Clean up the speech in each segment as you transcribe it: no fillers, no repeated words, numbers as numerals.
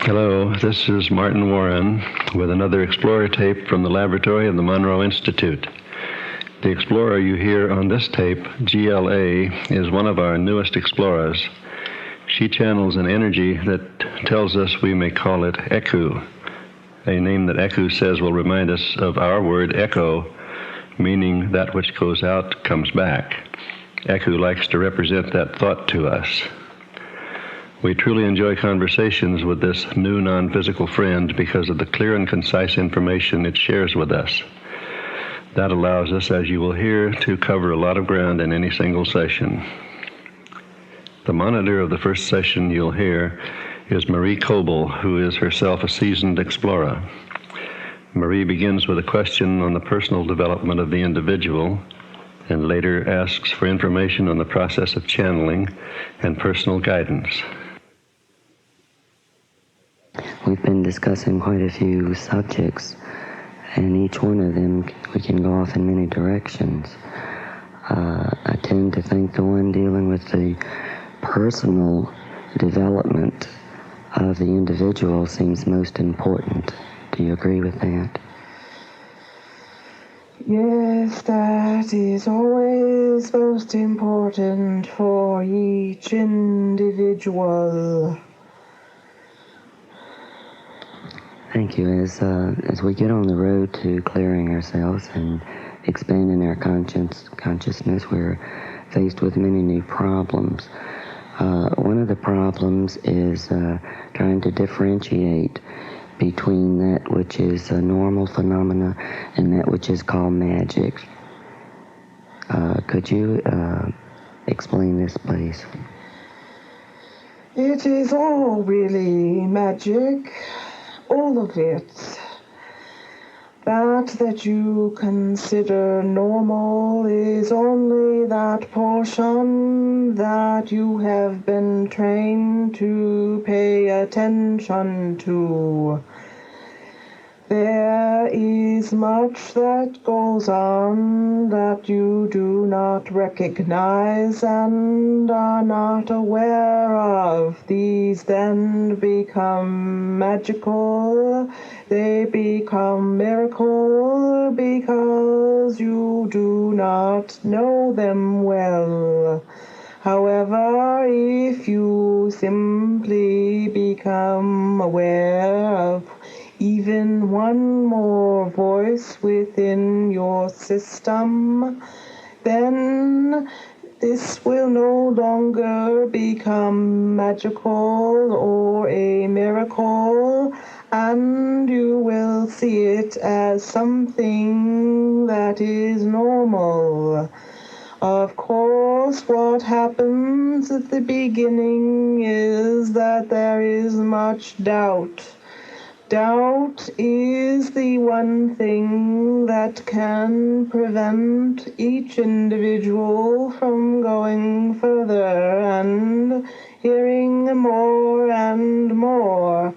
Hello, this is Martin Warren with another Explorer tape from the laboratory of the Monroe Institute. The Explorer you hear on this tape, GLA, is one of our newest Explorers. She channels an energy that tells us we may call it Eku, a name that Eku says will remind us of our word echo, meaning that which goes out comes back. Eku likes to represent that thought to us. We truly enjoy conversations with this new non-physical friend because of the clear and concise information it shares with us. That allows us, as you will hear, to cover a lot of ground in any single session. The monitor of the first session you'll hear is Marie Coble, who is herself a seasoned explorer. Marie begins with a question on the personal development of the individual, and later asks for information on the process of channeling and personal guidance. We've been discussing quite a few subjects, and each one of them we can go off in many directions. I tend to think the one dealing with the personal development of the individual seems most important. Do you agree with that? Yes, that is always most important for each individual. Thank you. As we get on the road to clearing ourselves and expanding our consciousness, we're faced with many new problems. One of the problems is trying to differentiate between that which is a normal phenomena and that which is called magic. Could you explain this, please? It is all really magic. All of it. That you consider normal is only that portion that you have been trained to pay attention to. There is much that goes on that you do not recognize and are not aware of. These then become magical. They become miracle because you do not know them well. However, if you simply become aware of even one more voice within your system, then this will no longer become magical or a miracle, and you will see it as something that is normal. Of course, what happens at the beginning is that there is much doubt. Doubt is the one thing that can prevent each individual from going further and hearing more and more.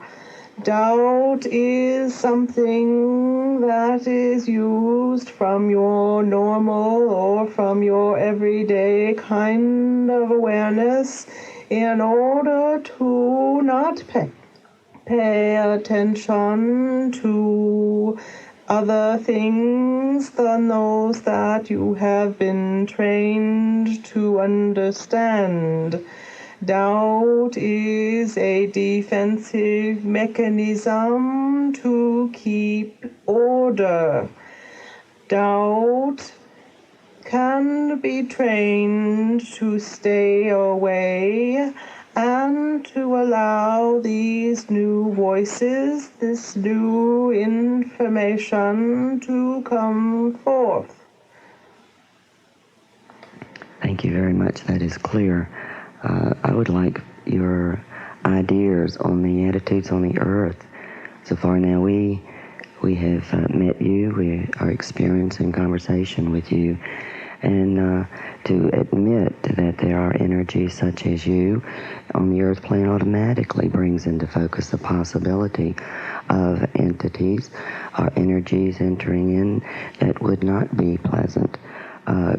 Doubt is something that is used from your normal or from your everyday kind of awareness in order to not pay attention to other things than those that you have been trained to understand. Doubt is a defensive mechanism to keep order. Doubt can be trained to stay away and to allow these new voices, this new information to come forth. Thank you very much. That is clear. I would like your ideas on the attitudes on the earth. So far now we have met you, we are experiencing conversation with you, and to admit that there are energies such as you on the earth plane automatically brings into focus the possibility of entities or energies entering in that would not be pleasant.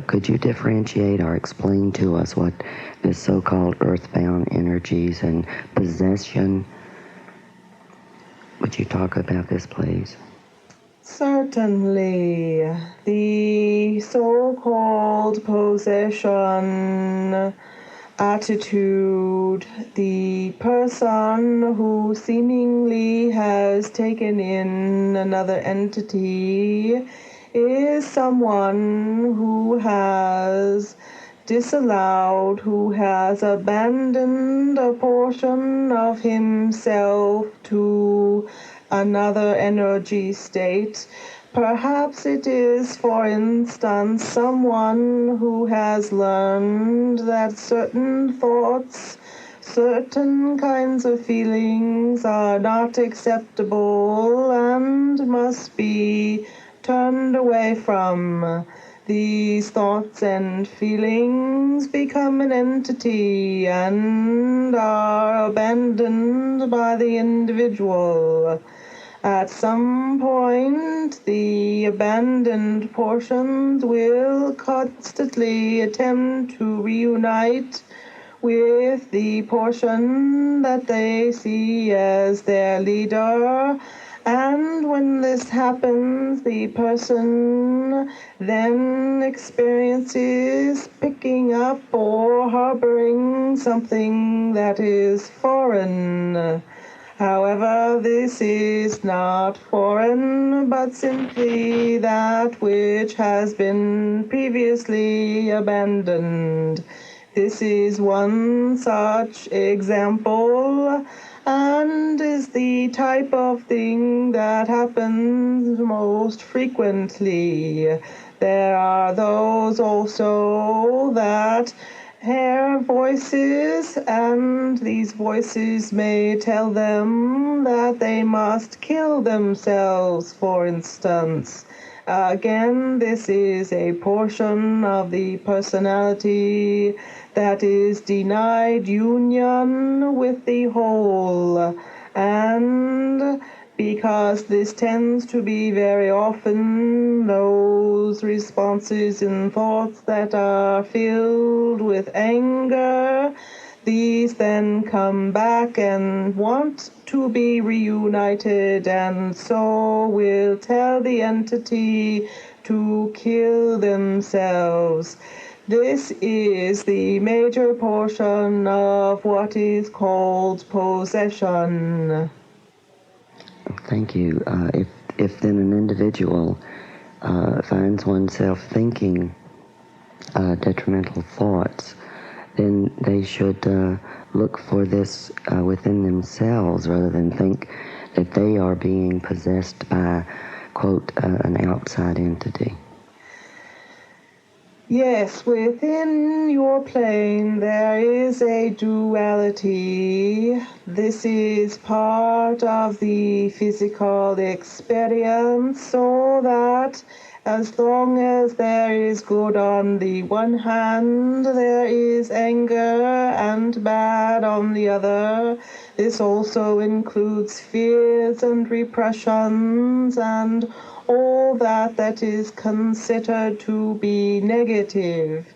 Could you differentiate or explain to us what the so-called earthbound energies and possession Would you talk about this, please? Certainly. The so-called possession attitude, the person who seemingly has taken in another entity, is someone who has disallowed, who has abandoned a portion of himself to another energy state. Perhaps it is, for instance, someone who has learned that certain thoughts, certain kinds of feelings are not acceptable and must be turned away from. These thoughts and feelings become an entity and are abandoned by the individual. At some point, the abandoned portions will constantly attempt to reunite with the portion that they see as their leader. And when this happens, the person then experiences picking up or harboring something that is foreign. However, this is not foreign, but simply that which has been previously abandoned. This is one such example, and is the type of thing that happens most frequently. There are those also that hear voices, and these voices may tell them that they must kill themselves, for instance. Again, this is a portion of the personality that is denied union with the whole. And because this tends to be very often those responses and thoughts that are filled with anger, these then come back and want to be reunited, and so will tell the entity to kill themselves. This is the major portion of what is called possession. Thank you. If then an individual finds oneself thinking detrimental thoughts, then they should look for this within themselves rather than think that they are being possessed by, quote, an outside entity. Yes, within your plane there is a duality. This is part of the physical experience, so that as long as there is good on the one hand, there is anger and bad on the other. This also includes fears and repressions and all that is considered to be negative.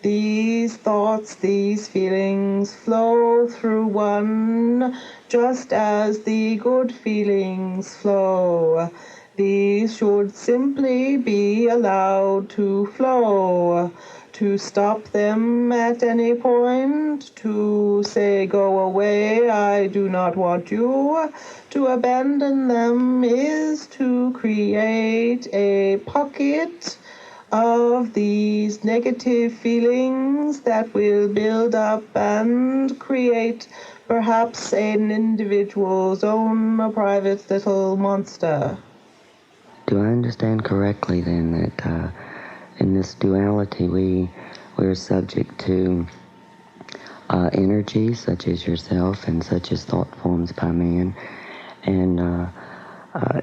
These thoughts, these feelings flow through one just as the good feelings flow. These should simply be allowed to flow. To stop them at any point, to say, go away, I do not want you, to abandon them is to create a pocket of these negative feelings that will build up and create perhaps an individual's own private little monster. Do I understand correctly then that in this duality we're subject to energies such as yourself and such as thought forms by man, and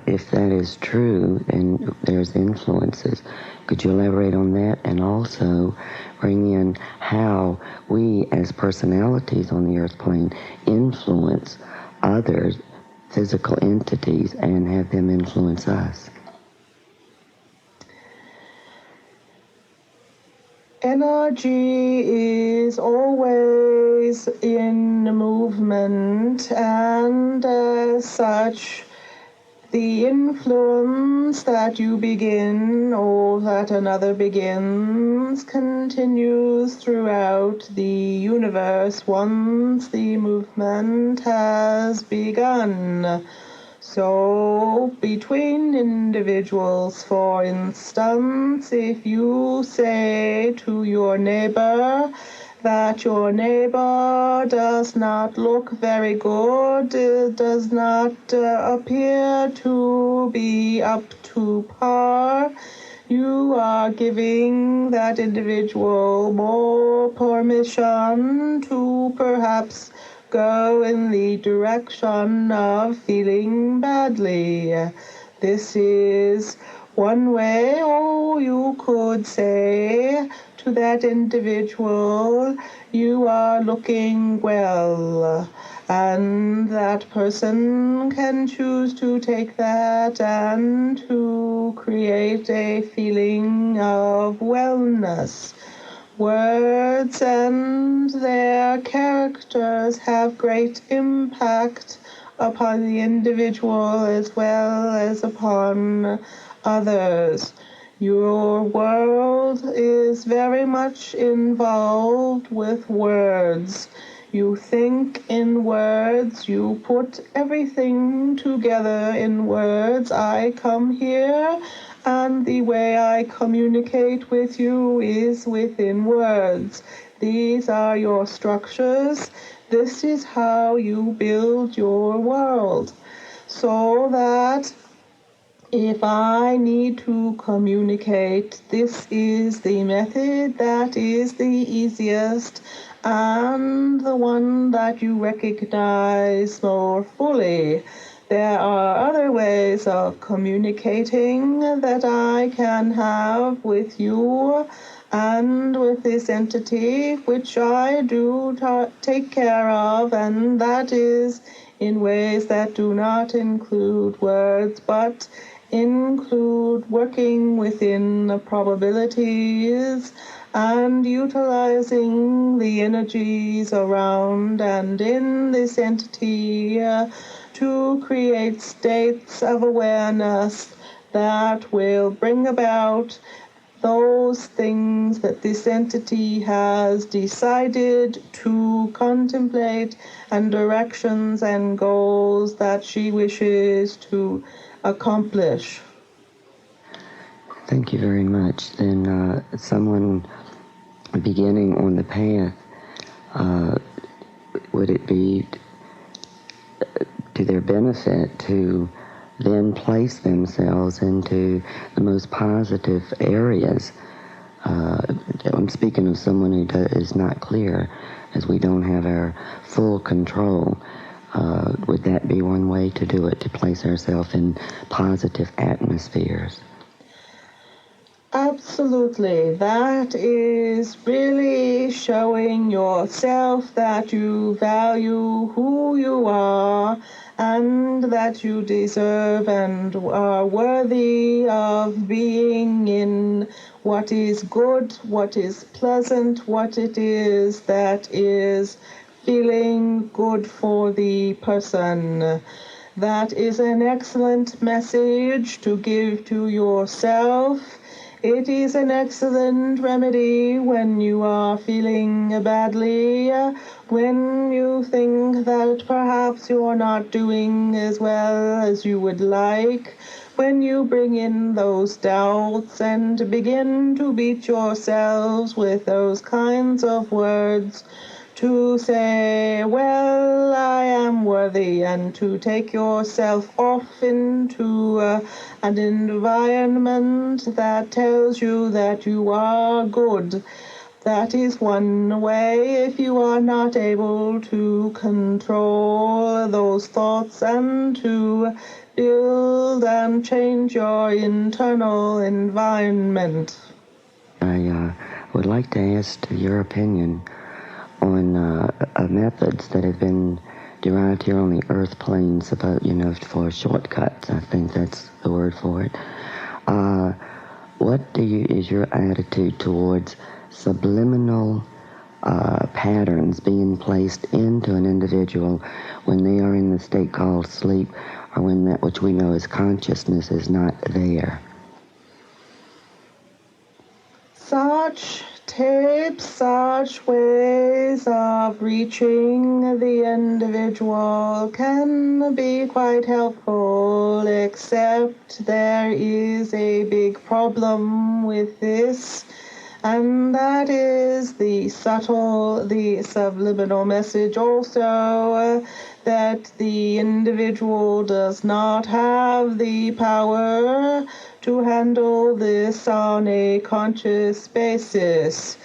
if that is true, then there's influences. Could you elaborate on that, and also bring in how we as personalities on the earth plane influence others, physical entities, and have them influence us? Energy is always in movement, and as such, The influence that you begin or that another begins continues throughout the universe once the movement has begun. So, between individuals, for instance, if you say to your neighbor that your neighbor does not look very good, does not appear to be up to par, you are giving that individual more permission to perhaps go in the direction of feeling badly. This is one way, or you could say to that individual, you are looking well, and that person can choose to take that and to create a feeling of wellness. Words and their characters have great impact upon the individual as well as upon others. Your world is very much involved with words. You think in words, you put everything together in words. I come here, and the way I communicate with you is within words. These are your structures. This is how you build your world. So that if I need to communicate, this is the method that is the easiest and the one that you recognize more fully. There are other ways of communicating that I can have with you and with this entity, which I do take care of, and that is in ways that do not include words, but include working within the probabilities and utilizing the energies around and in this entity to create states of awareness that will bring about those things that this entity has decided to contemplate and directions and goals that she wishes to accomplish. Thank you very much. Then someone beginning on the path, would it be to their benefit to then place themselves into the most positive areas? I'm speaking of someone who is not clear, as we don't have our full control. Would that be one way to do it, to place ourselves in positive atmospheres? Absolutely. That is really showing yourself that you value who you are and that you deserve and are worthy of being in what is good, what is pleasant, what it is that is feeling good for the person. That is an excellent message to give to yourself. It is an excellent remedy when you are feeling badly, when you think that perhaps you're not doing as well as you would like, when you bring in those doubts and begin to beat yourselves with those kinds of words, to say, well, I am worthy, and to take yourself off into an environment that tells you that you are good. That is one way if you are not able to control those thoughts and to build and change your internal environment. I would like to ask your opinion on methods that have been derived here on the earth planes about, for shortcuts. I think that's the word for it. What is your attitude towards subliminal patterns being placed into an individual when they are in the state called sleep, or when that which we know as consciousness is not there. Such tapes, such ways of reaching the individual can be quite helpful, except there is a big problem with this, and that is the subliminal message also, that the individual does not have the power to handle this on a conscious basis.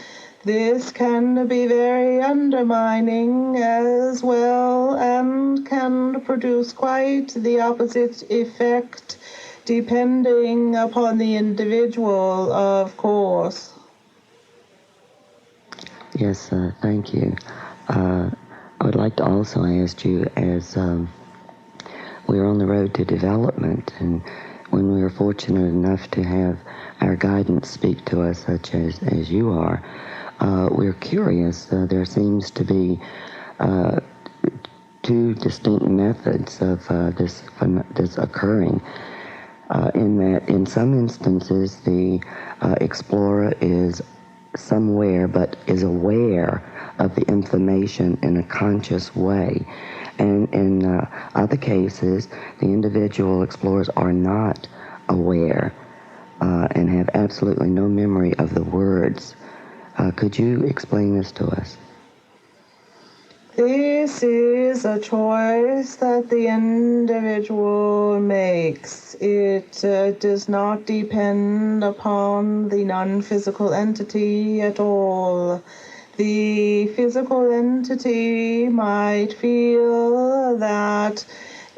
This can be very undermining as well, and can produce quite the opposite effect depending upon the individual, of course. Yes, thank you. I would like to also ask you, as we're on the road to development, and when we are fortunate enough to have our guidance speak to us, such as you are, we're curious. There seems to be two distinct methods of this occurring. In that, in some instances, the explorer is somewhere but is aware of the information in a conscious way. And in other cases, the individual explorers are not aware and have absolutely no memory of the words. Could you explain this to us? This is a choice that the individual makes. It does not depend upon the non-physical entity at all. The physical entity might feel that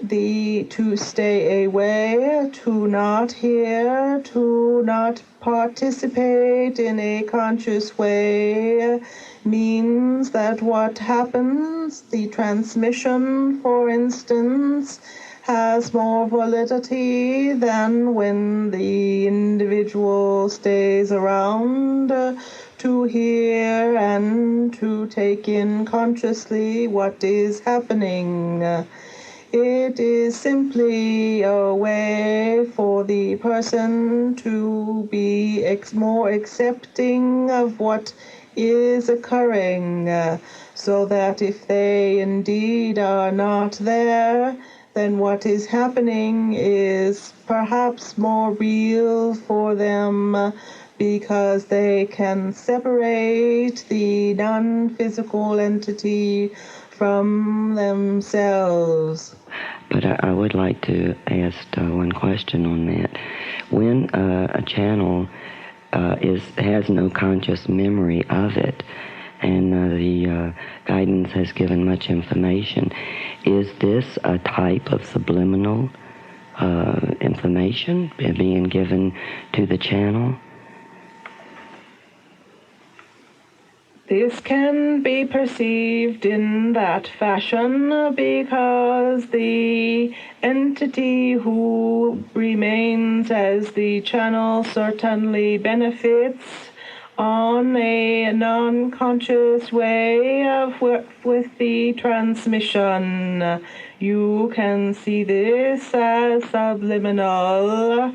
to stay away, to not hear, to not participate in a conscious way, means that what happens, the transmission, for instance, has more validity than when the individual stays around to hear and to take in consciously what is happening. It is simply a way for the person to be more accepting of what is occurring, so that if they indeed are not there, then what is happening is perhaps more real for them, because they can separate the non-physical entity from themselves. But I would like to ask one question on that. When a channel has no conscious memory of it, and the guidance has given much information, is this a type of subliminal information being given to the channel? This can be perceived in that fashion because the entity who remains as the channel certainly benefits on a non-conscious way with the transmission. You can see this as subliminal.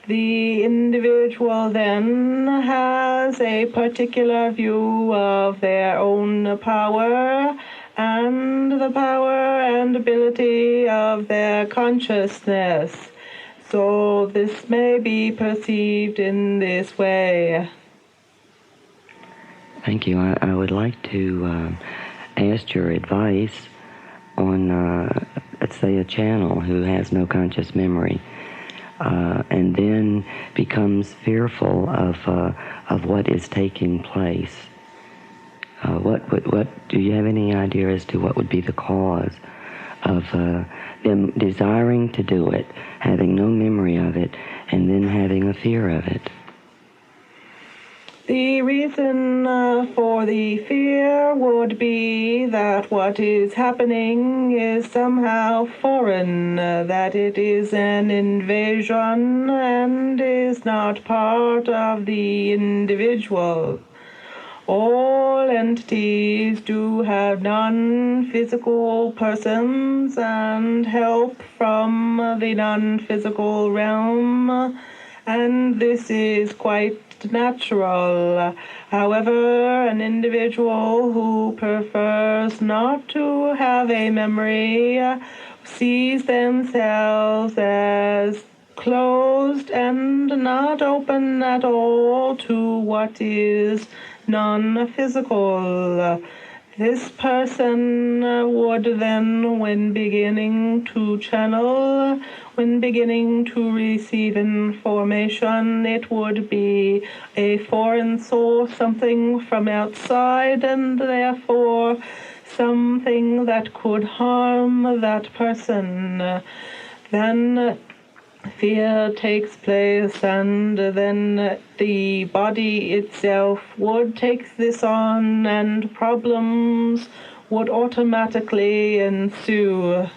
The individual then has a particular view of their own power and the power and ability of their consciousness. So this may be perceived in this way. Thank you. I would like to ask your advice on, let's say, a channel who has no conscious memory. And then becomes fearful of what is taking place. What do you have any idea as to what would be the cause of them desiring to do it, having no memory of it, and then having a fear of it? The reason for the fear would be that what is happening is somehow foreign, that it is an invasion and is not part of the individual. All entities do have non-physical persons and help from the non-physical realm, and this is quite natural. However, an individual who prefers not to have a memory sees themselves as closed and not open at all to what is non-physical. This person would then, when beginning to channel, when beginning to receive information, it would be a foreign source, something from outside, and therefore something that could harm that person. Then fear takes place, and then the body itself would take this on, and problems would automatically ensue.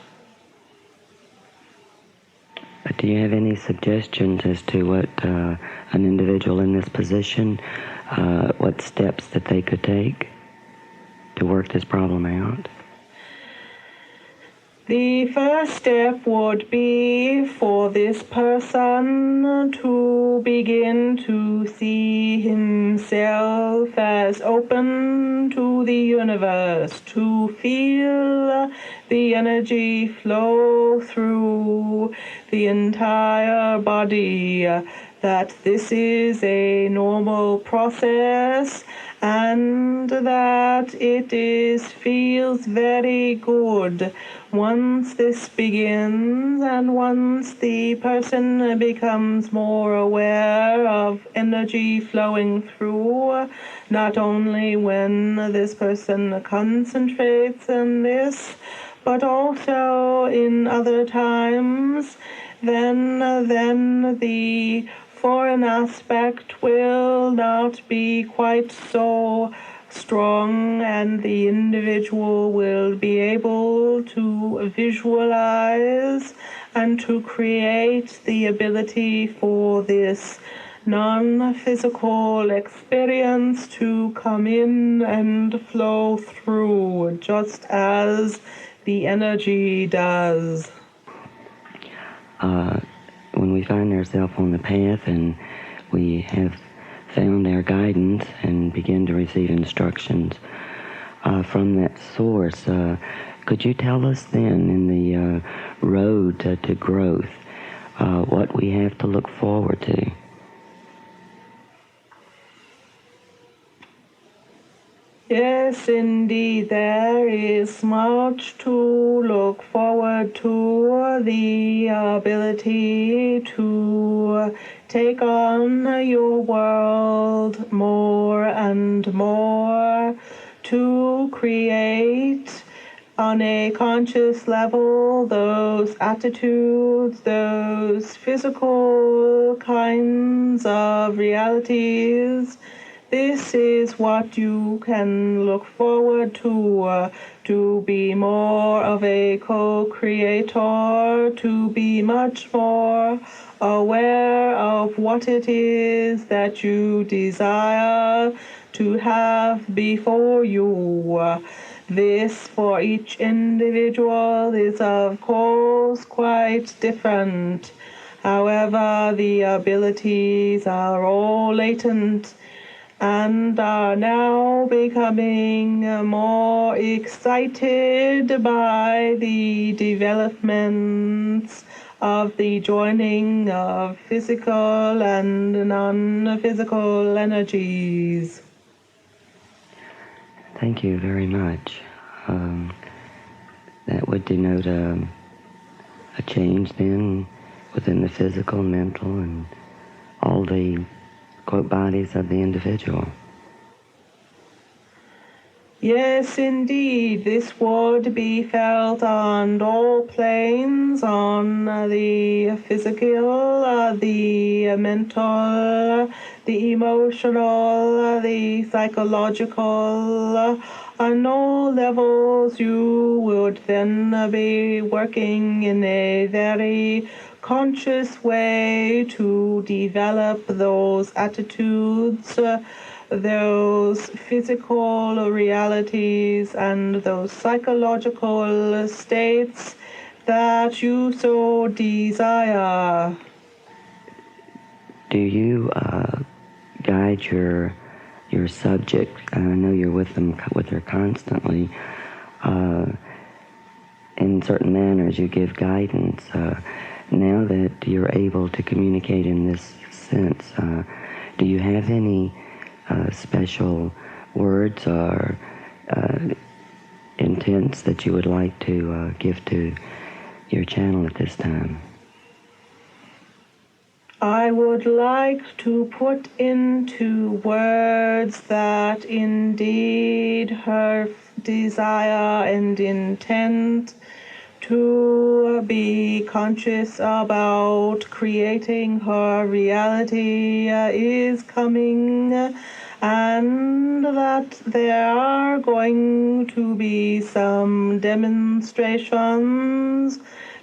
Do you have any suggestions as to what an individual in this position, what steps that they could take to work this problem out? The first step would be for this person to begin to see himself as open to the universe, to feel the energy flow through the entire body, that this is a normal process, and that it feels very good. Once this begins, and once the person becomes more aware of energy flowing through, not only when this person concentrates on this, but also in other times, then the foreign aspect will not be quite so strong, and the individual will be able to visualize and to create the ability for this non-physical experience to come in and flow through, just as the energy does. When we find ourselves on the path and we have found our guidance and begin to receive instructions from that source, could you tell us then in the road to growth what we have to look forward to? Yes, indeed, there is much to look forward to. The ability to take on your world more and more, to create on a conscious level those attitudes, those physical kinds of realities. This is what you can look forward to be more of a co-creator, to be much more aware of what it is that you desire to have before you. This, for each individual, is of course quite different. However, the abilities are all latent and are now becoming more excited by the developments of the joining of physical and non-physical energies. Thank you very much. That would denote a change then within the physical, mental, and all the quote bodies of the individual. Yes, indeed, this would be felt on all planes, on the physical, the mental, the emotional, the psychological. On all levels, you would then be working in a very conscious way to develop those attitudes, those physical realities and those psychological states that you so desire. Do you guide your subject? I know you're with her constantly. In certain manners, you give guidance. Now that you're able to communicate in this sense, do you have any special words or intents that you would like to give to your channel at this time? I would like to put into words that indeed her desire and intent to be conscious about creating her reality is coming, and that there are going to be some demonstrations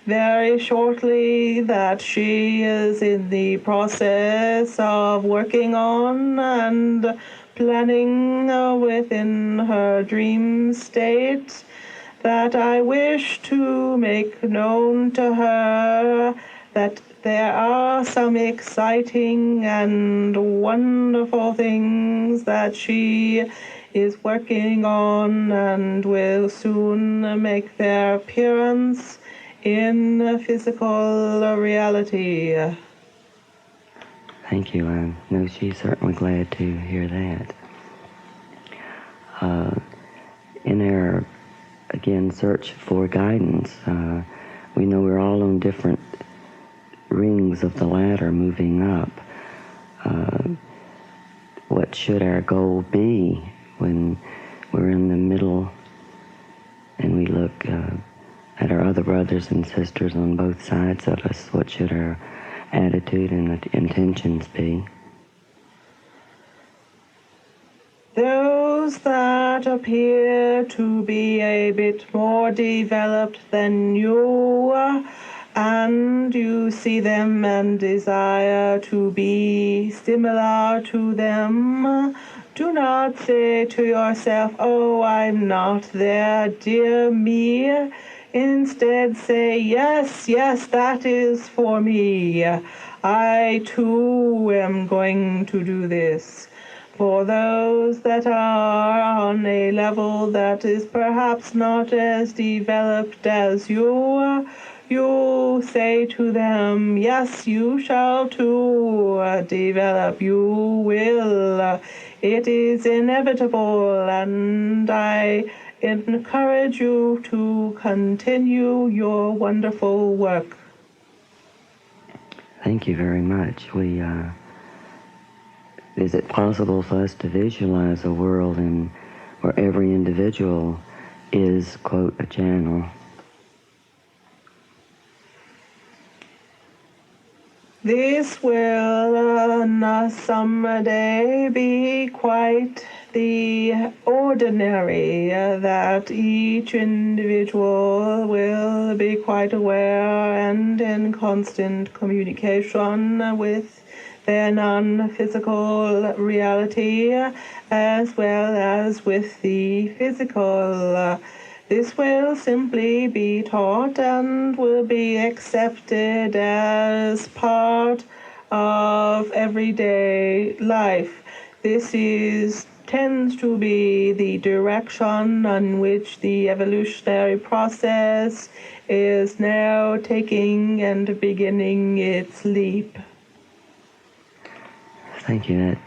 very shortly that she is in the process of working on and planning within her dream state, that I wish to make known to her that there are some exciting and wonderful things that she is working on and will soon make their appearance in physical reality. Thank you. I know she's certainly glad to hear that. In our, again, search for guidance, we know we're all on different rings of the ladder moving up. What should our goal be when we're in the middle and we look at our other brothers and sisters on both sides of us? What should our attitude and intentions be? Those that appear to be a bit more developed than you, and you see them and desire to be similar to them, do not say to yourself, "Oh, I'm not there, dear me." Instead, say, "Yes, yes, that is for me. I too am going to do this." For those that are on a level that is perhaps not as developed as you, you say to them, "Yes, you shall too develop. You will. It is inevitable, and I encourage you to continue your wonderful work." Thank you very much. Is it possible for us to visualize a world where every individual is, quote, a channel? This will someday be quite the ordinary, that each individual will be quite aware and in constant communication with their non-physical reality as well as with the physical. This will simply be taught and will be accepted as part of everyday life. This tends to be the direction on which the evolutionary process is now taking and beginning its leap. Thank you. That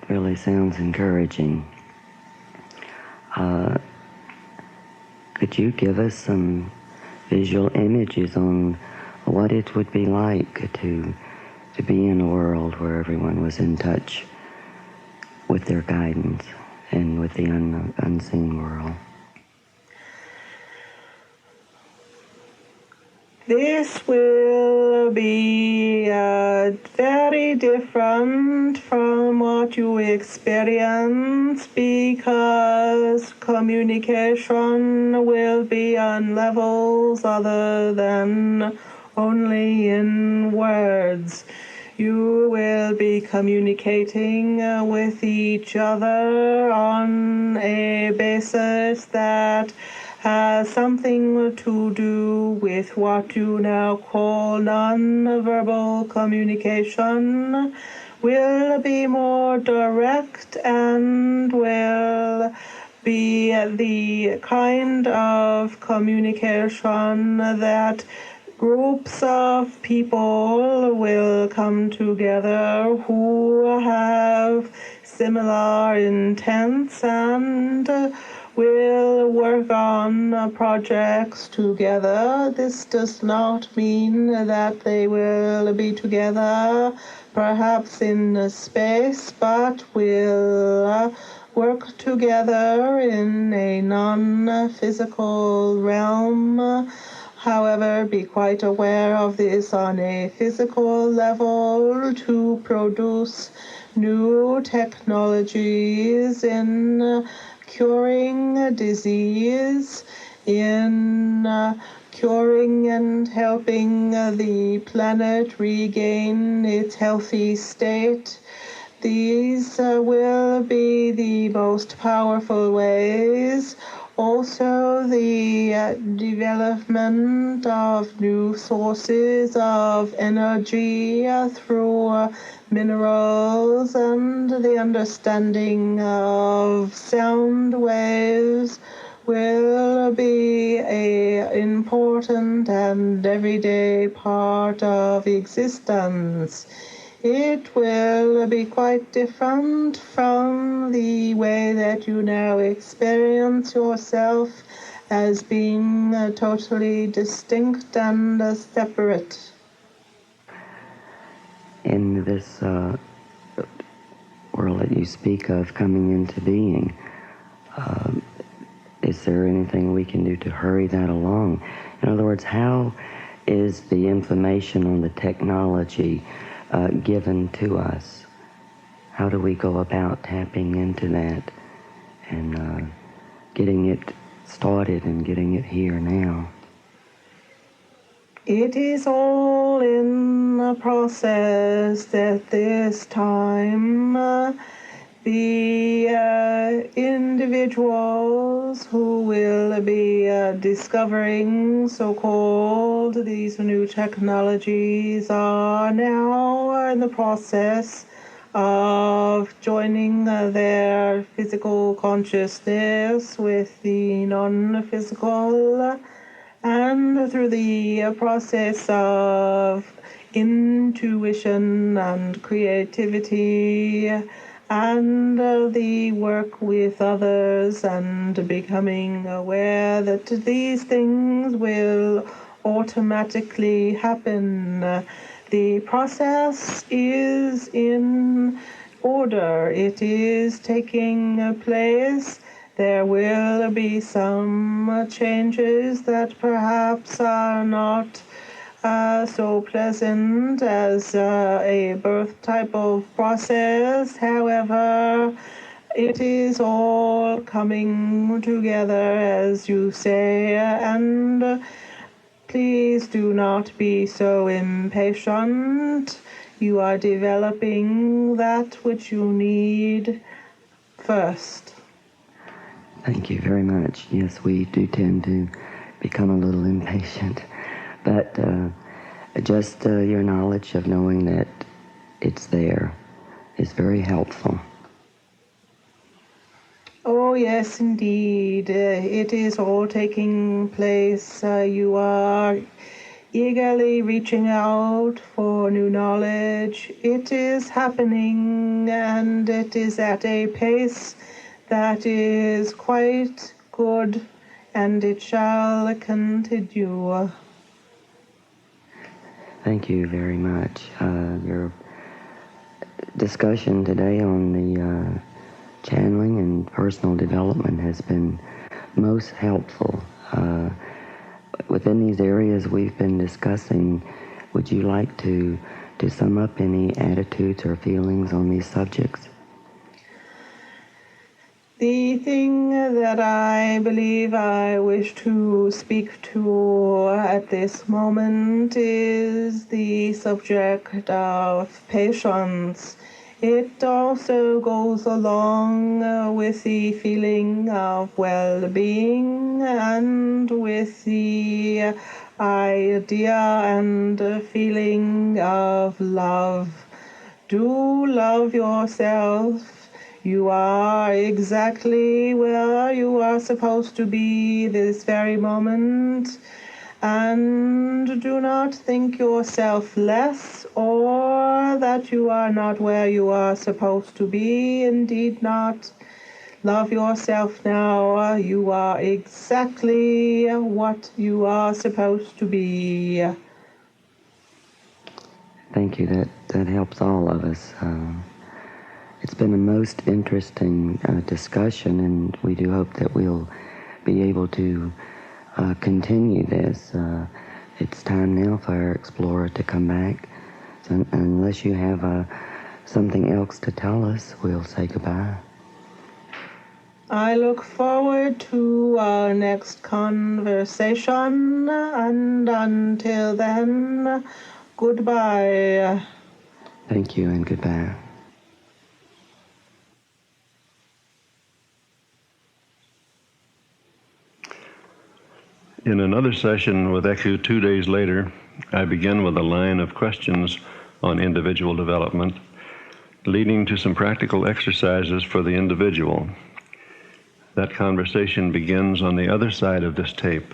really sounds encouraging. Could you give us some visual images on what it would be like to be in a world where everyone was in touch with their guidance and with the unseen world? This will be very different from what you experience, because communication will be on levels other than only in words. You will be communicating with each other on a basis that has something to do with what you now call non-verbal communication, will be more direct and will be the kind of communication that groups of people will come together who have similar intents and will work on projects together. This does not mean that they will be together perhaps in space, but will work together in a non-physical realm. However, be quite aware of this on a physical level to produce new technologies in curing disease, in curing and helping the planet regain its healthy state. These will be the most powerful ways. Also, the development of new sources of energy through minerals and the understanding of sound waves will be an important and everyday part of existence. It will be quite different from the way that you now experience yourself as being totally distinct and separate. In this world that you speak of coming into being, is there anything we can do to hurry that along? In other words, how is the information on the technology given to us? How do we go about tapping into that and getting it started and getting it here now? It is all in the process at this time. The individuals who will be discovering so-called these new technologies are now in the process of joining their physical consciousness with the non-physical, and through the process of intuition and creativity and the work with others and becoming aware that these things will automatically happen. The process is in order. It is taking place. There will be some changes that perhaps are not so pleasant as a birth type of process. However, it is all coming together, as you say, and please do not be so impatient. You are developing that which you need first. Thank you very much. Yes, we do tend to become a little impatient, but just your knowledge of knowing that it's there is very helpful. Oh, yes, indeed. It is all taking place. You are eagerly reaching out for new knowledge. It is happening, and it is at a pace that is quite good, and it shall continue. Thank you very much. Your discussion today on the channeling and personal development has been most helpful. Within these areas we've been discussing, would you like to sum up any attitudes or feelings on these subjects? The thing that I believe I wish to speak to at this moment is the subject of patience. It also goes along with the feeling of well-being and with the idea and feeling of love. Do love yourself. You are exactly where you are supposed to be this very moment, and do not think yourself less or that you are not where you are supposed to be. Indeed not. Love yourself now. You are exactly what you are supposed to be. Thank you. That helps all of us. It's been a most interesting discussion, and we do hope that we'll be able to continue this. It's time now for our explorer to come back. So unless you have something else to tell us, we'll say goodbye. I look forward to our next conversation, and until then, goodbye. Thank you and goodbye. In another session with Eku 2 days later, I begin with a line of questions on individual development, leading to some practical exercises for the individual. That conversation begins on the other side of this tape.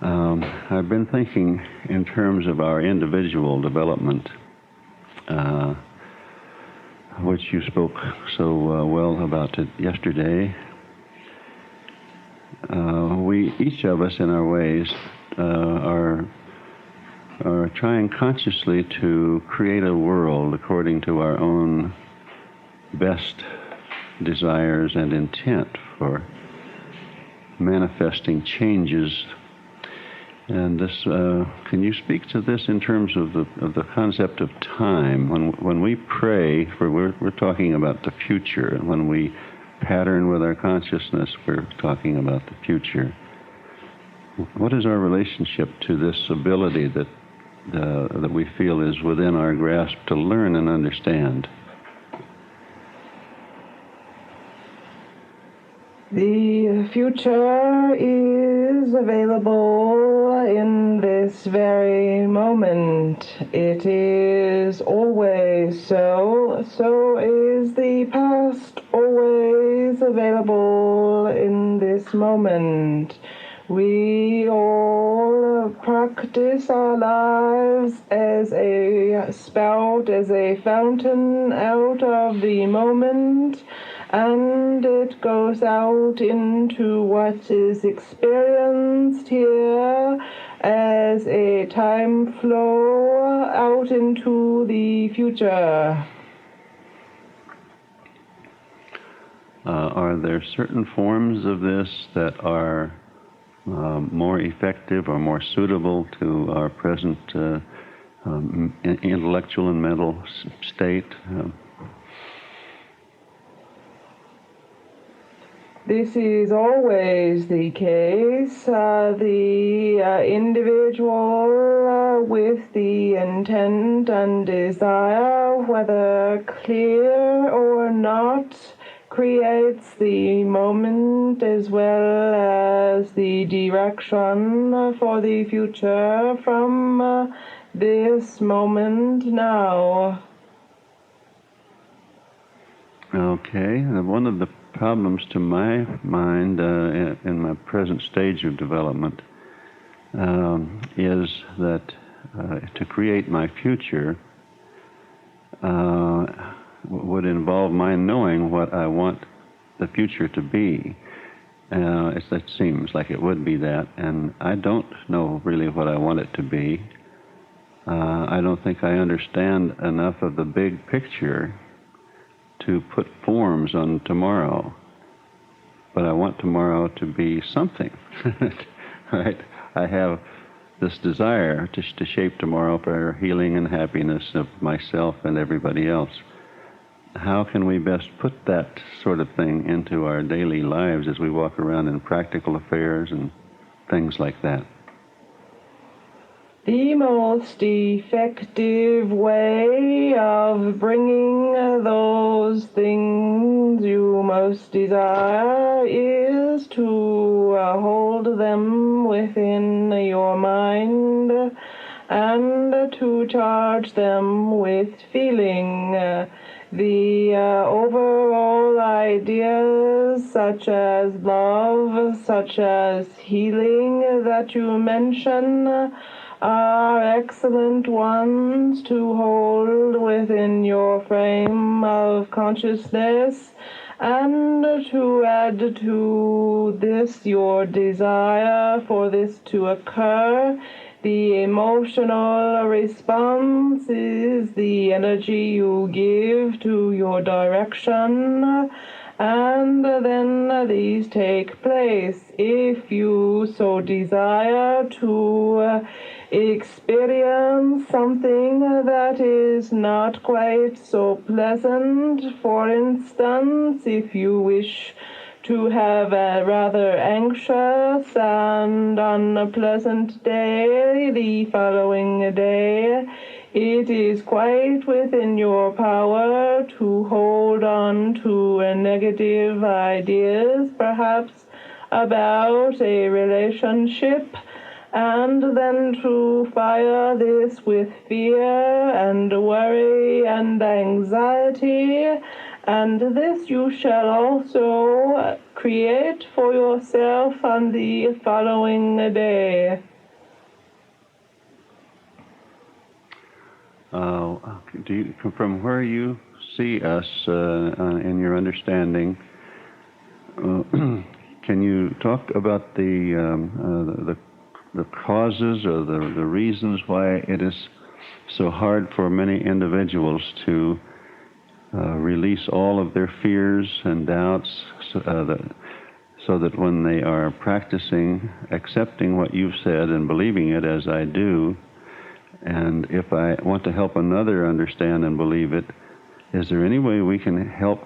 I've been thinking in terms of our individual development, which you spoke so well about it yesterday. We, each of us in our ways, are trying consciously to create a world according to our own best desires and intent for manifesting changes. And this, can you speak to this in terms of the concept of time? When we pray, we're talking about the future, and when we pattern with our consciousness, we're talking about the future. What is our relationship to this ability that we feel is within our grasp to learn and understand? The future is available in this very moment. It is always so. So is the past always available in this moment. We all practice our lives as a spout, as a fountain out of the moment, and it goes out into what is experienced here as a time flow out into the future. Are there certain forms of this that are more effective or more suitable to our present intellectual and mental state? This is always the case. The individual with the intent and desire, whether clear or not, creates the moment as well as the direction for the future from this moment now. Okay. One of the problems to my mind in my present stage of development is that to create my future would involve my knowing what I want the future to be. It seems like it would be that, and I don't know really what I want it to be. I don't think I understand enough of the big picture to put forms on tomorrow. But I want tomorrow to be something, right? I have this desire to shape tomorrow for healing and happiness of myself and everybody else. how can we best put that sort of thing into our daily lives as we walk around in practical affairs and things like that? The most effective way of bringing those things you most desire is to hold them within your mind and to charge them with feeling. The overall ideas such as love, such as healing that you mention are excellent ones to hold within your frame of consciousness, and to add to this your desire for this to occur. The emotional response is the energy you give to your direction, and then these take place. If you so desire to experience something that is not quite so pleasant, for instance, if you wish to have a rather anxious and unpleasant day the following day, it is quite within your power to hold on to negative ideas, perhaps about a relationship, and then to fire this with fear and worry and anxiety, and this you shall also create for yourself on the following day. From where you see us in your understanding, can you talk about the causes or the reasons why it is so hard for many individuals to release all of their fears and doubts so that when they are practicing accepting what you've said and believing it as I do, and if I want to help another understand and believe it, is there any way we can help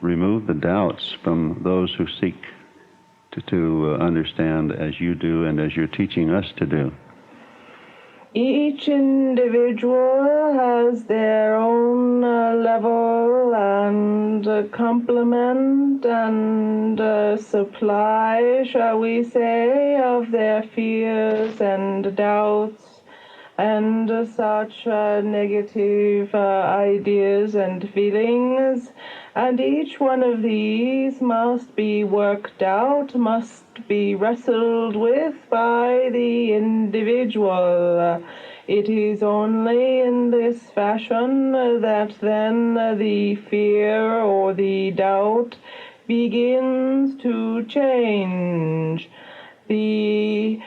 remove the doubts from those who seek to understand as you do and as you're teaching us to do? Each individual has their own level and complement and supply, shall we say, of their fears and doubts and such negative ideas and feelings. And each one of these must be worked out, must be wrestled with by the individual. It is only in this fashion that then the fear or the doubt begins to change. The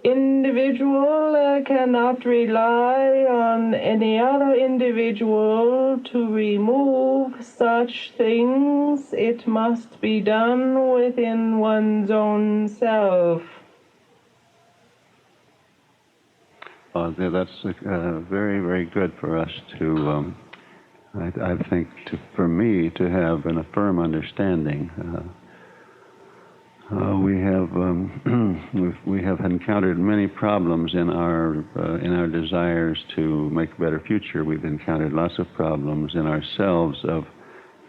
individual cannot rely on any other individual to remove such things. It must be done within one's own self. That's very, very good for us to, I think, for me to have a firm understanding. We have encountered many problems in our desires to make a better future. We've encountered lots of problems in ourselves of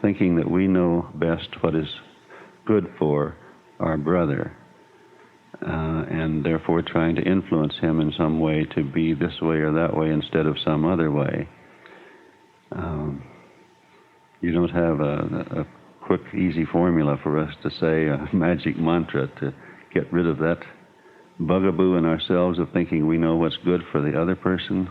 thinking that we know best what is good for our brother, and therefore trying to influence him in some way to be this way or that way instead of some other way. You don't have a quick, easy formula for us to say, a magic mantra to get rid of that bugaboo in ourselves of thinking we know what's good for the other person?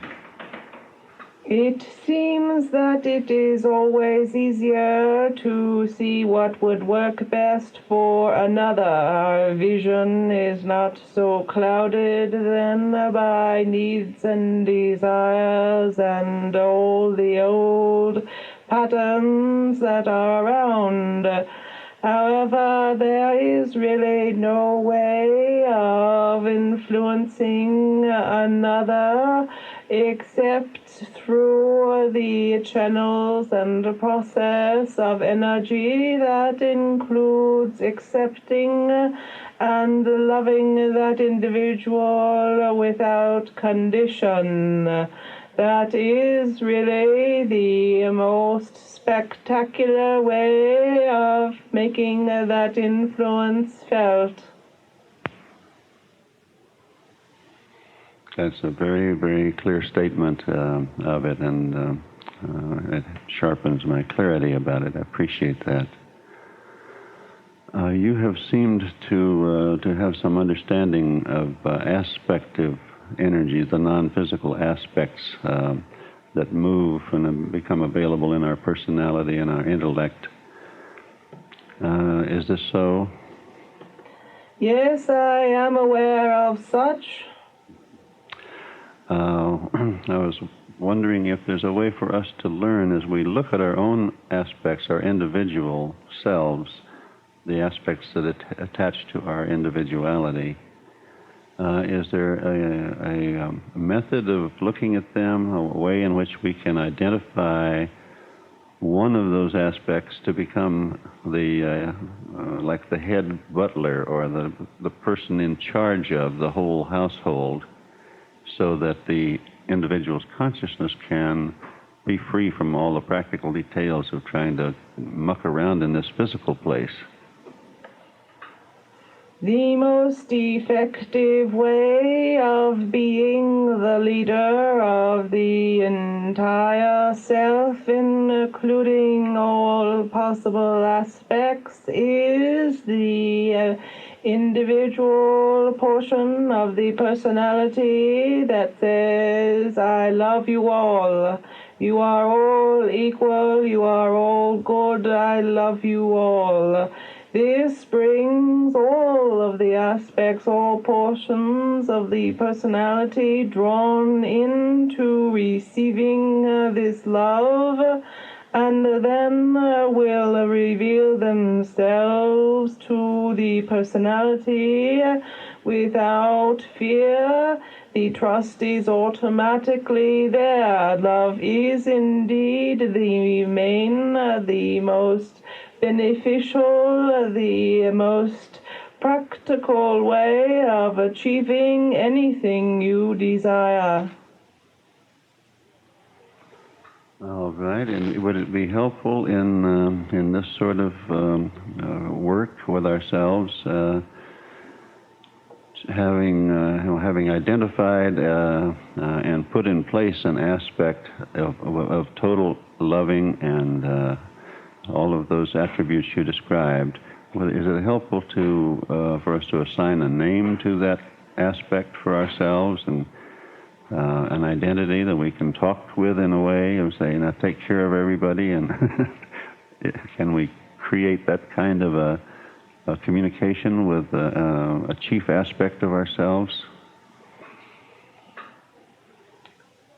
It seems that it is always easier to see what would work best for another. Our vision is not so clouded then by needs and desires and all the old patterns that are around. However, there is really no way of influencing another except through the channels and the process of energy that includes accepting and loving that individual without condition. That is really the most spectacular way of making that influence felt. That's a very, very clear statement of it, and it sharpens my clarity about it. I appreciate that. You have seemed to have some understanding of aspective energies, the non-physical aspects that move and become available in our personality and our intellect. Is this so? Yes, I am aware of such. I was wondering if there's a way for us to learn as we look at our own aspects, our individual selves, the aspects that attach to our individuality. Is there a method of looking at them, a way in which we can identify one of those aspects to become the like the head butler or the person in charge of the whole household, so that the individual's consciousness can be free from all the practical details of trying to muck around in this physical place? The most effective way of being the leader of the entire self, including all possible aspects, is the individual portion of the personality that says, I love you all. You are all equal. You are all good. I love you all. This brings all of the aspects, all portions of the personality drawn into receiving this love, and then will reveal themselves to the personality without fear. The trust is automatically there. Love is indeed the main, the most beneficial, the most practical way of achieving anything you desire. All right, and would it be helpful in this sort of work with ourselves, having identified and put in place an aspect of total loving and all of those attributes you described? Is it helpful for us to assign a name to that aspect for ourselves and an identity that we can talk with in a way of saying, "Now take care of everybody"? And can we create that kind of a communication with a chief aspect of ourselves?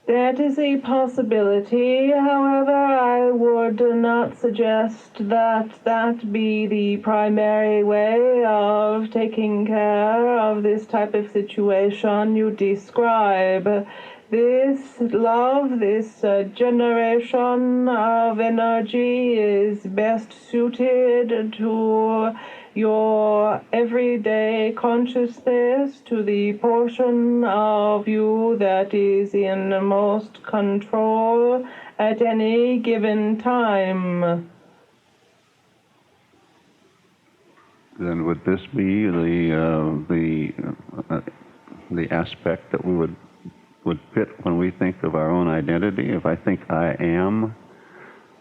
That is a possibility. However, I would not suggest that be the primary way of taking care of this type of situation you describe. This love, this generation of energy is best suited to your everyday consciousness, to the portion of you that is in most control at any given time. Then would this be the aspect that we would fit when we think of our own identity? If I think I am,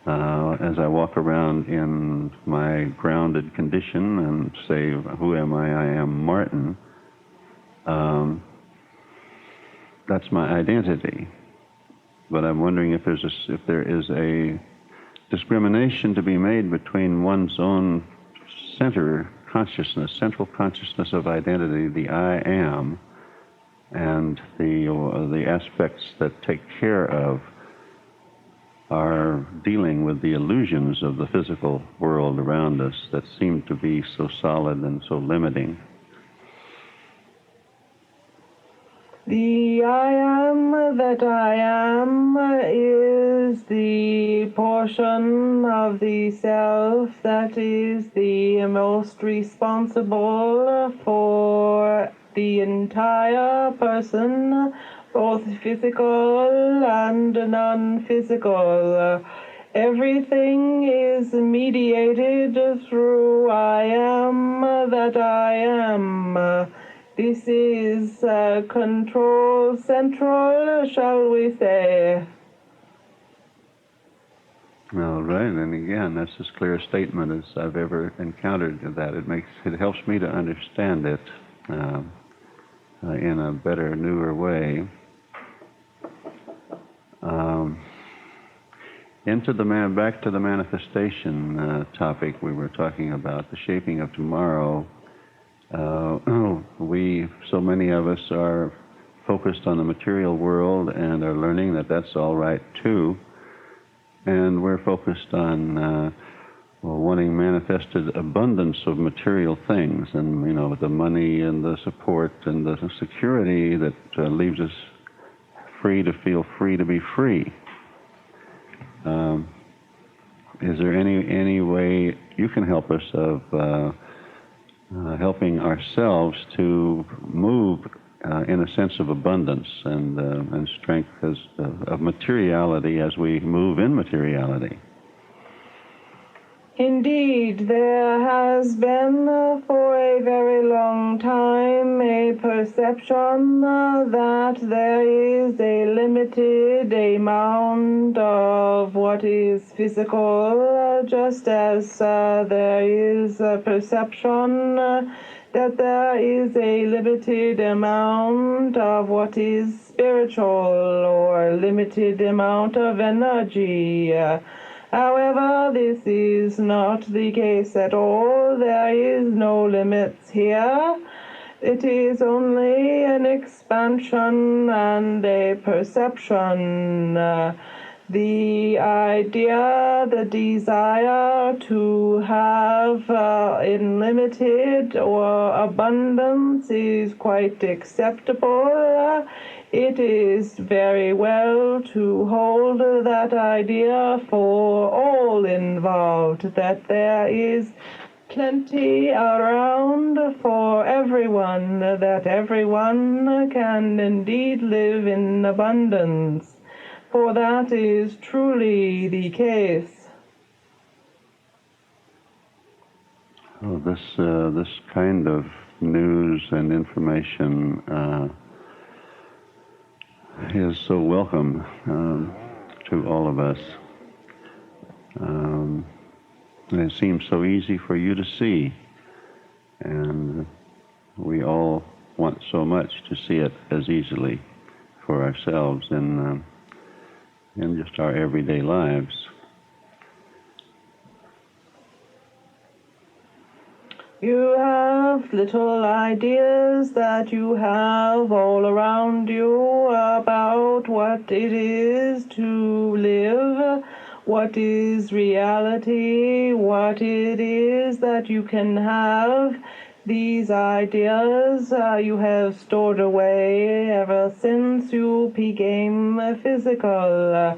as I walk around in my grounded condition and say, who am I? I am Martin. That's my identity. But I'm wondering if there is a discrimination to be made between one's own central consciousness of identity, the I am, and the aspects that take care of are dealing with the illusions of the physical world around us that seem to be so solid and so limiting. The I am that I am is the portion of the self that is the most responsible for the entire person, both physical and non-physical. Everything is mediated through I am that I am. This is control central, shall we say? All right, and again, that's as clear a statement as I've ever encountered that. It helps me to understand it in a better, newer way. Back to the manifestation topic we were talking about, the shaping of tomorrow. So many of us are focused on the material world and are learning that that's all right too. And we're focused on wanting manifested abundance of material things, and the money and the support and the security that leaves us free to feel free to be free. Is there any way you can help us of helping ourselves to move in a sense of abundance and strength of materiality as we move in materiality? Indeed, there has been for a very long time a perception that there is a limited amount of what is physical, just as there is a perception that there is a limited amount of what is spiritual or limited amount of energy. However, this is not the case at all. There is no limits here. It is only an expansion and a perception. The idea, the desire to have unlimited or abundance is quite acceptable. It is very well to hold that idea for all involved, that there is plenty around for everyone, that everyone can indeed live in abundance, for that is truly the case. Oh, this kind of news and information is so welcome to all of us. And it seems so easy for you to see, and we all want so much to see it as easily for ourselves in just our everyday lives. You have little ideas that you have all around you about what it is to live, what is reality, what it is that you can have. These ideas you have stored away ever since you became physical.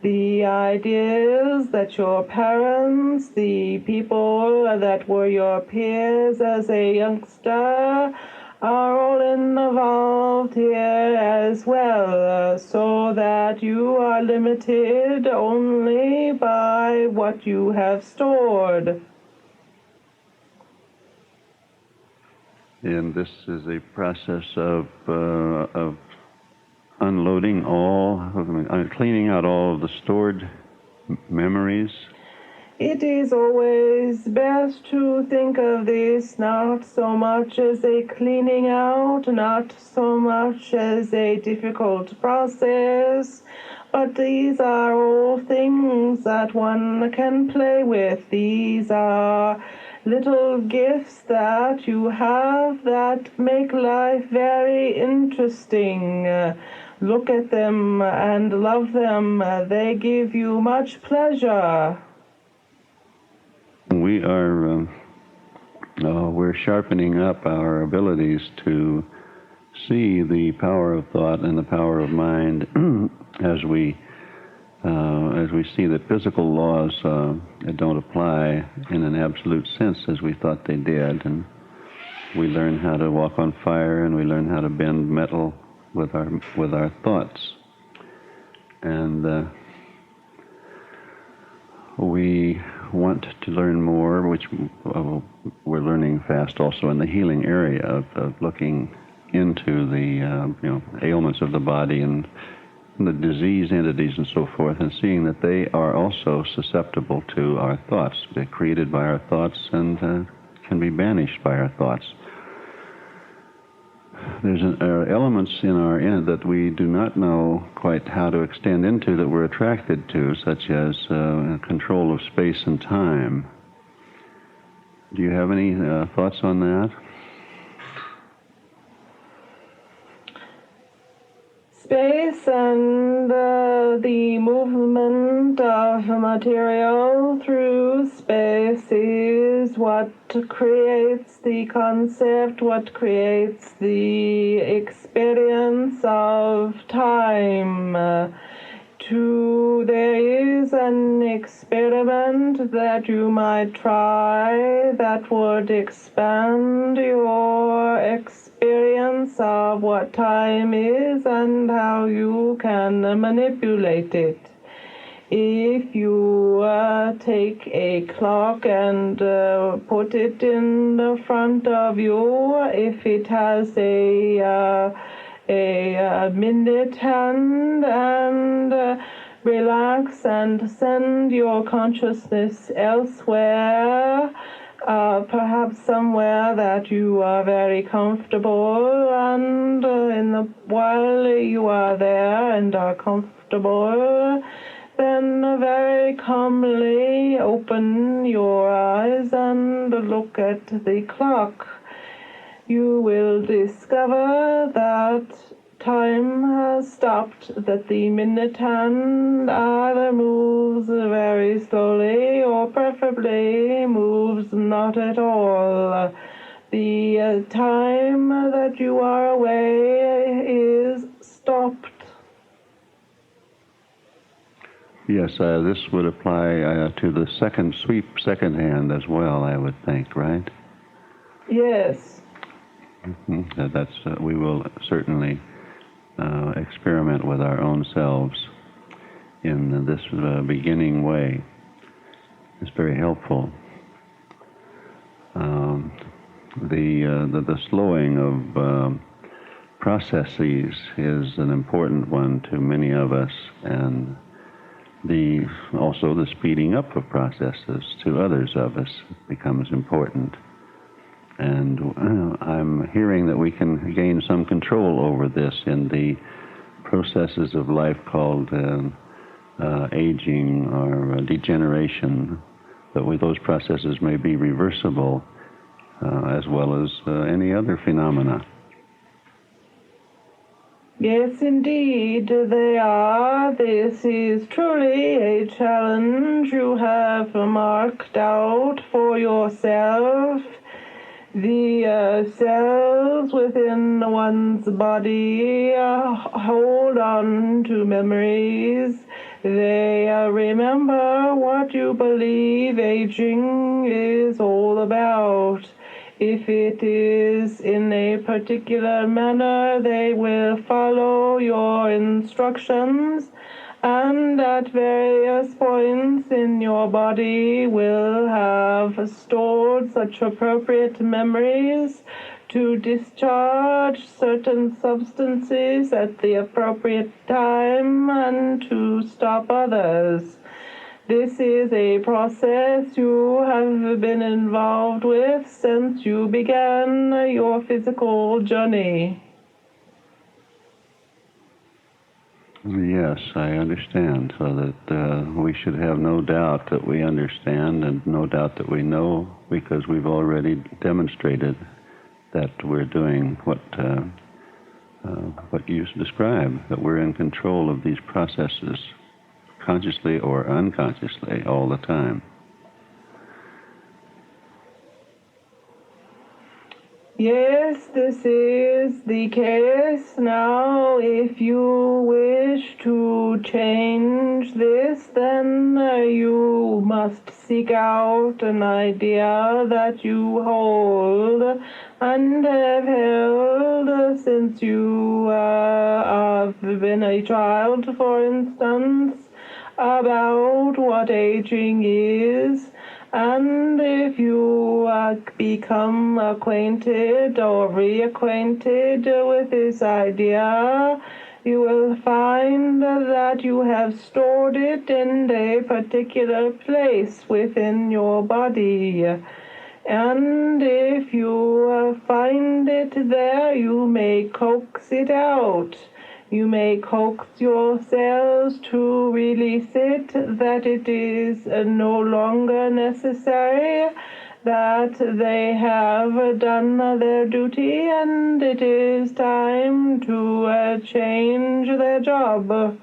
The ideas that your parents, the people that were your peers as a youngster, are all involved here as well, so that you are limited only by what you have stored. And this is a process of unloading cleaning out all of the stored memories. It is always best to think of this not so much as a cleaning out, not so much as a difficult process, but these are all things that one can play with. These are little gifts that you have that make life very interesting. Look at them and love them. They give you much pleasure. We are we're sharpening up our abilities to see the power of thought and the power of mind as we see that physical laws don't apply in an absolute sense as we thought they did, and we learn how to walk on fire and we learn how to bend metal with our thoughts, and we want to learn more, which we're learning fast also in the healing area of looking into the ailments of the body and the disease entities and so forth, and seeing that they are also susceptible to our thoughts. They're created by our thoughts and can be banished by our thoughts. There's elements in our end that we do not know quite how to extend into that we're attracted to, such as control of space and time. Do you have any thoughts on that? Space and the movement of material through space is what creates the concept, what creates the experience of time. There is an experiment that you might try that would expand your experience of what time is and how you can manipulate it. If you take a clock and put it in the front of you, if it has a minute hand, and relax and send your consciousness elsewhere, perhaps somewhere that you are very comfortable, and while you are there and are comfortable, then very calmly open your eyes and look at the clock. You will discover that time has stopped, that the minute hand either moves very slowly or preferably moves not at all. The time that you are away is stopped. Yes, this would apply to the second hand as well, I would think, right? Yes. Mm-hmm. We will certainly experiment with our own selves in this beginning way. It's very helpful. The slowing of processes is an important one to many of us, and also the speeding up of processes to others of us becomes important. And I'm hearing that we can gain some control over this in the processes of life called aging or degeneration, but those processes may be reversible as well as any other phenomena. Yes, indeed, they are. This is truly a challenge you have marked out for yourself. The cells within one's body hold on to memories. They remember what you believe aging is all about. If it is in a particular manner, they will follow your instructions, and at various points in your body will have stored such appropriate memories to discharge certain substances at the appropriate time and to stop others. This is a process you have been involved with since you began your physical journey. Yes, I understand, so that we should have no doubt that we understand and no doubt that we know, because we've already demonstrated that we're doing what you described, that we're in control of these processes, consciously or unconsciously, all the time. Yes, this is the case. Now, if you wish to change this, then you must seek out an idea that you hold and have held since you have been a child, for instance, about what aging is. And if you become acquainted or reacquainted with this idea, you will find that you have stored it in a particular place within your body. And if you find it there, you may coax it out. You may coax your cells to release it, that it is no longer necessary, that they have done their duty, and it is time to change their job.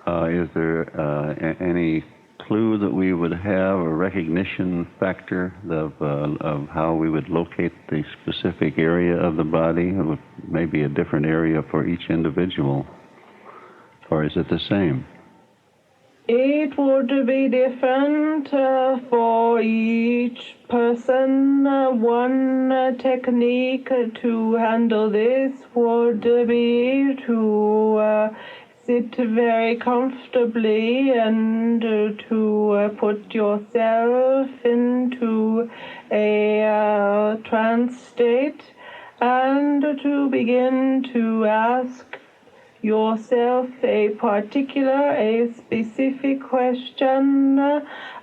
Is there any clue that we would have, a recognition factor of how we would locate the specific area of the body? Maybe a different area for each individual, or is it the same? It would be different for each person. One technique to handle this would be to sit very comfortably and to put yourself into a trance state and to begin to ask yourself a specific question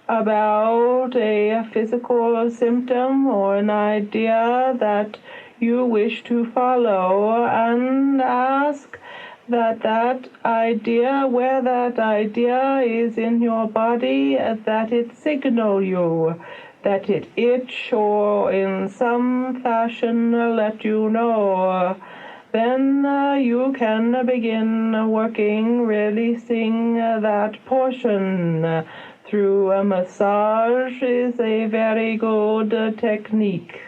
about a physical symptom or an idea that you wish to follow, and ask that idea, where that idea is in your body, that it signal you, that it itch or in some fashion let you know. Then you can begin working, releasing that portion through a massage is a very good technique.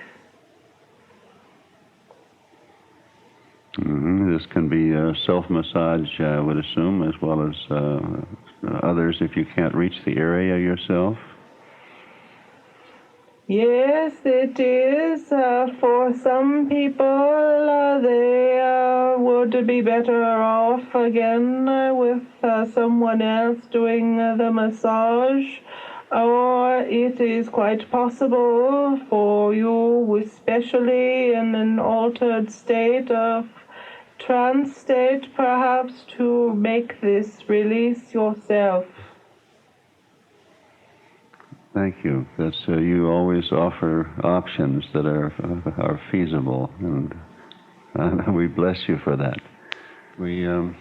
This can be self-massage, I would assume, as well as others if you can't reach the area yourself. Yes, it is. For some people, they would be better off again with someone else doing the massage. Or it is quite possible for you, especially in an altered state of trance state, perhaps, to make this release yourself. Thank you. That's you always offer options that are feasible, and we bless you for that. I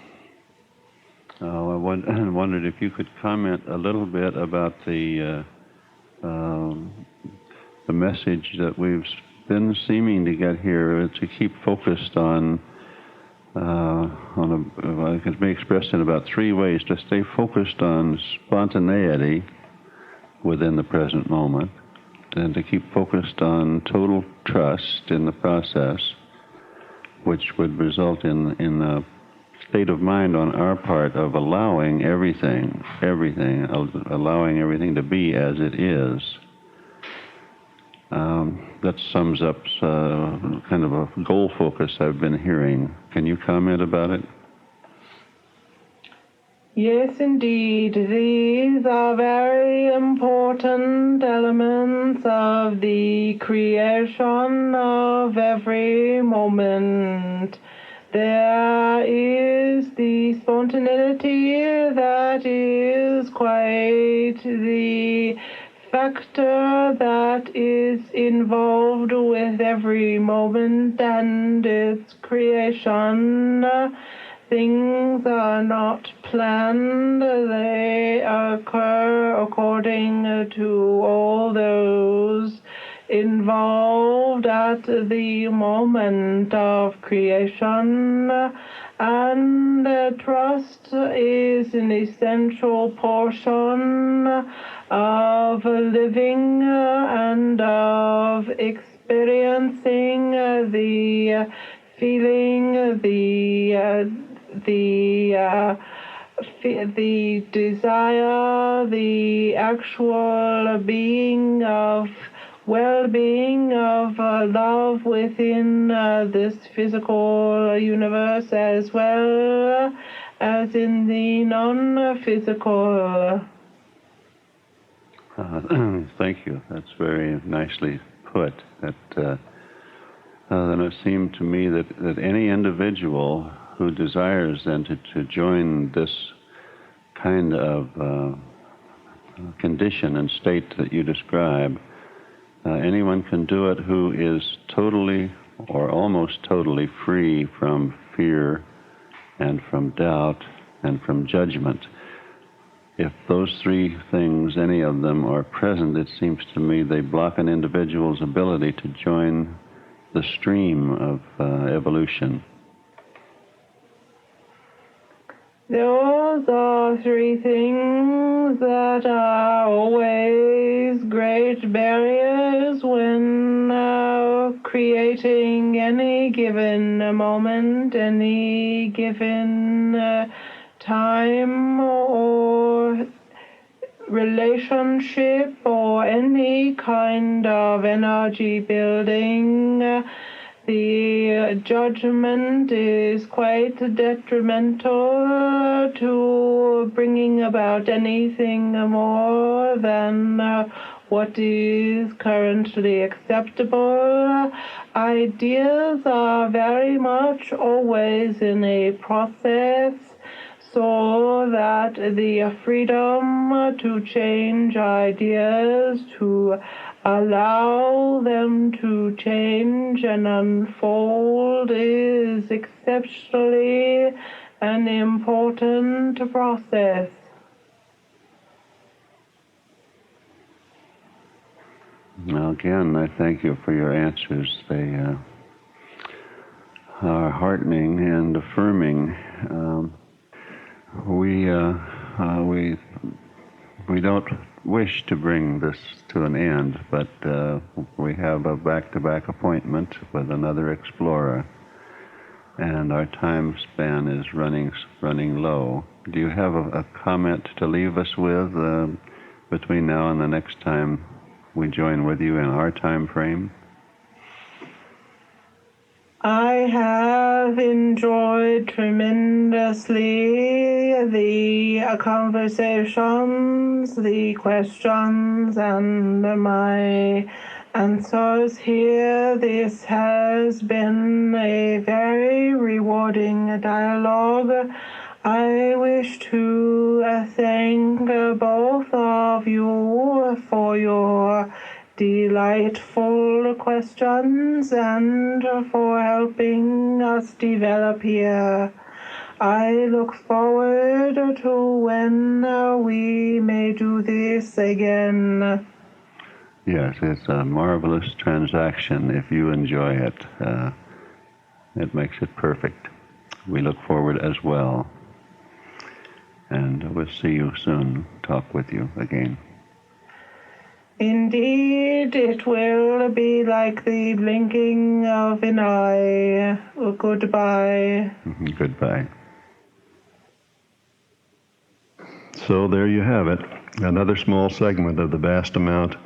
wondered if you could comment a little bit about the message that we've been seeming to get here, to keep focused on it can be expressed in about three ways: to stay focused on spontaneity within the present moment, and to keep focused on total trust in the process, which would result in a state of mind on our part of allowing everything, allowing everything to be as it is. That sums up kind of a goal focus I've been hearing. Can you comment about it? Yes, indeed. These are very important elements of the creation of every moment. There is the spontaneity that is quite the factor that is involved with every moment and its creation. Things are not planned, they occur according to all those involved at the moment of creation, and and trust is an essential portion of living and of experiencing the feeling, the desire, the actual being of well-being, of love within this physical universe as well as in the non-physical. Thank you. That's very nicely put. Then it seemed to me that any individual who desires then to join this kind of condition and state that you describe, anyone can do it who is totally or almost totally free from fear and from doubt and from judgment. If those three things, any of them, are present, it seems to me they block an individual's ability to join the stream of evolution. Those are three things that are always great barriers when creating any given moment, any given time or relationship or any kind of energy building. The judgment is quite detrimental to bringing about anything more than what is currently acceptable. Ideas are very much always in a process, so that the freedom to change ideas, to allow them to change and unfold, is exceptionally an important process. Well, again, I thank you for your answers. They are heartening and affirming. We don't wish to bring this to an end, but we have a back-to-back appointment with another explorer, and our time span is running low. Do you have a comment to leave us with between now and the next time we join with you in our time frame? I have enjoyed tremendously the conversations, the questions, and my answers here. This has been a very rewarding dialogue. I wish to thank both of you for your delightful questions and for helping us develop here. I look forward to when we may do this again. Yes, it's a marvelous transaction. If you enjoy it, it makes it perfect. We look forward as well. And we'll see you soon, talk with you again. Indeed, it will be like the blinking of an eye. Goodbye. Goodbye. So there you have it, another small segment of the vast amount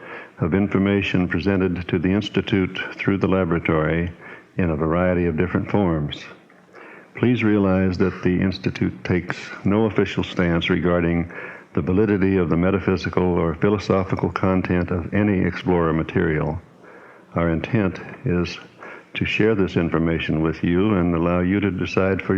of information presented to the Institute through the laboratory in a variety of different forms. Please realize that the Institute takes no official stance regarding the validity of the metaphysical or philosophical content of any Explorer material. Our intent is to share this information with you and allow you to decide for yourself.